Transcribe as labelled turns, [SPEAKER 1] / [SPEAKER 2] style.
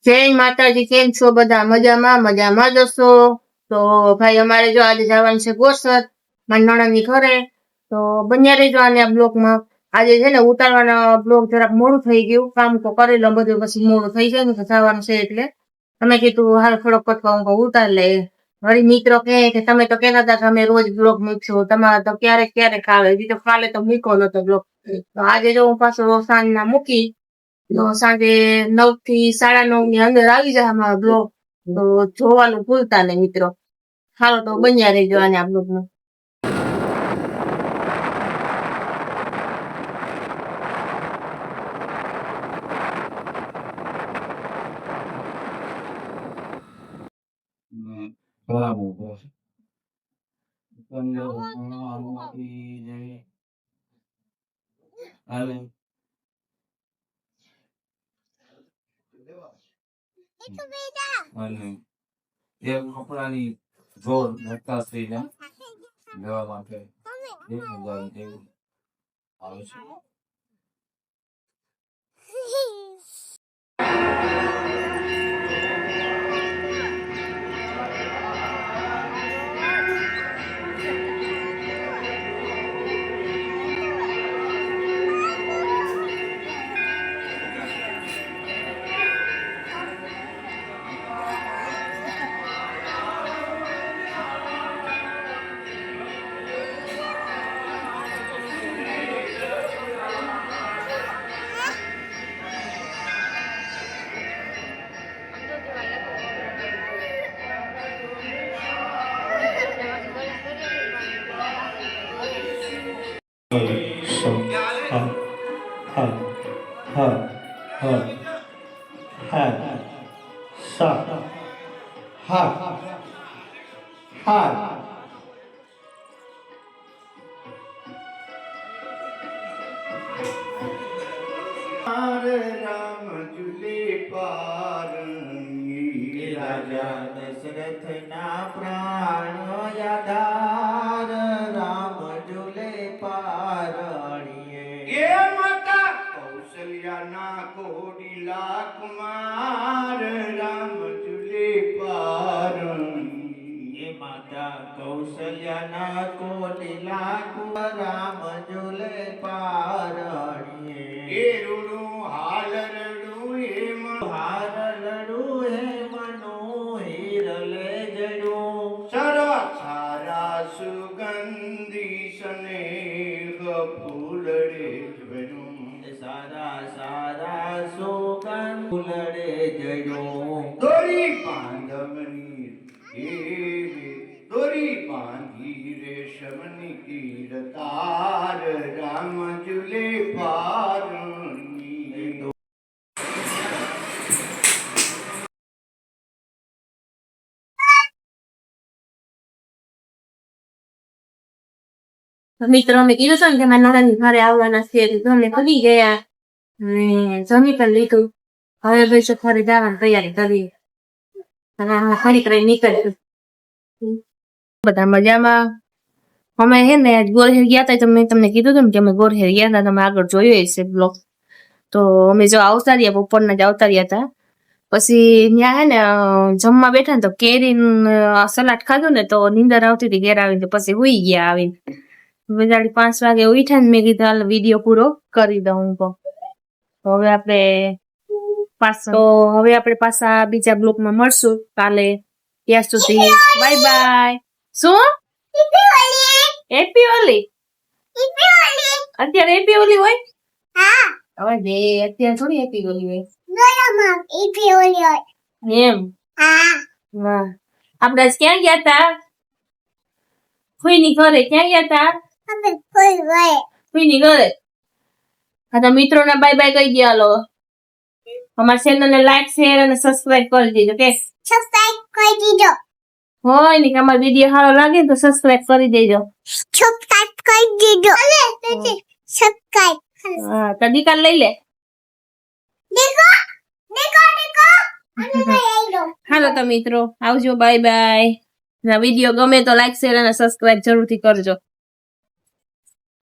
[SPEAKER 1] જય માતાજી, કેમ છો બધા? મજામાં જશો? તો ભાઈ અમારે જો આજે જવાનું છે ગોસર મારી નણંદની ઘરે, તો બન્યા રહેજો આને આ બ્લોગમાં. આજે છે ને ઉતારવાના બ્લોગ જરાક મોડું થઈ ગયું, કામ તો કરેલો બધું, પછી મોડું થઈ જાય ને તો જવાનું છે એટલે અમે કીધું હાલ થોડોક પટકો ઉતાર લે. વળી મિત્રો કે તમે તો કહેતા હતા કે અમે રોજ બ્લોગ મૂકશું, તમારે તો ક્યારેક આવે, હજી તો કાલે તો મૂકો નતો બ્લોગ. તો આજે જો હું પાછો સાંજના મૂકી, તો સાંજે 9 થી 9:30 ની અંદર આવી જાય અમારો બ્લોગ, તો જોવાનું ભૂલતા નહીં મિત્રો. હાલો તો બન્યા રહેજો આને આ બ્લોગમાં.
[SPEAKER 2] અને એ કપડાની જોર નકાસ થઈને લેવા માટે 1000 જેવું આવે છે.
[SPEAKER 3] રામ ઝૂલે પાર રાજા દશરથ ના પ્રાણ યાદાર રામ ઝૂલે પારણીએ એ માતા કૌશલ્યા ના કોડીલા કુમાર રામ ઝૂલે પારણીએ માતા કૌશલ્યા ના કોડીલા કુમાર રામ ઝૂલે પારણીએ એ રૂડું હાલ રડું હેમ હાર લડું હેમનો હિરલે જડું સારા સુગંધી સ્નેહ ફૂલડે જડું સારા સુગંધ ફૂલડે જડું દોરી બાંધવની દોરી બાંધી રેશમની કીરતાર રામ ઝૂલે પારણી.
[SPEAKER 1] મિત્રો અમે કીધું છે ને કે મારા નણંદની ઘરે આવવાના છે, તો અમે ભૂલી ગયા અને જમી પણ લીધું. હવે ભાઈ ઘરે જવાની તૈયારી કરી અને ફરી કરી નીકળશું. બધા મજામાં. અમે હે ને ગોરહેર ગયા હતા, તો મેં તમને કીધું હતું ને કે અમે ગોરહેર ગયા હતા, તમે આગળ જોયો હશે બ્લોગ. તો અમે જો આવતા રહ્યા, બપોરના જ આવતા રહ્યા હતા. પછી ત્યાં હે ને જમવા બેઠા ને તો કેરી સલાડ ખાધું ને તો નીંદર આવતી હતી ઘેર આવીને, પછી હુઈ ગયા આવીને. બજાડી 5 વાગે ઉઠ્યા ને મેં કીધું હાલ વિડીયો પૂરો કરી દઉં. તો હવે આપણે પાછા બીજા બ્લોગમાં મળશું કાલે. ત્યાં સુધી બાય બાય. શું હેપી હોલી? અત્યારે હેપી હોલી હોય? હવે દે, અત્યારે થોડી હેપી હોલી હોય એમ. વાહ. આપણે આજ ક્યાં ગયા તા? ફુઈની ઘરે. ક્યાં ગયા તા? ફુઈની ઘરે. હા તો મિત્રોને બાય બાય કહી દો. હાલો, અમારા ચેનલને લાઈક શેર અને સબસ્ક્રાઇબ કરી દેજો. કે
[SPEAKER 4] સબસ્ક્રાઇબ કરી દીજો.
[SPEAKER 1] હોય ને કે અમારો વિડીયો સારો લાગે તો સબસ્ક્રાઇબ કરી દેજો.
[SPEAKER 4] સબસ્ક્રાઇબ કરી દીજો. સબસ્ક્રાઇબ.
[SPEAKER 1] હા તો દીકાલ લઈ લે.
[SPEAKER 4] દેખો. અને લઈ લો.
[SPEAKER 1] હાલો તો મિત્રો આવજો, બાય બાય. વિડીયો ગમે તો લાઈક શેર અને સબસ્ક્રાઇબ જરૂરથી કરજો.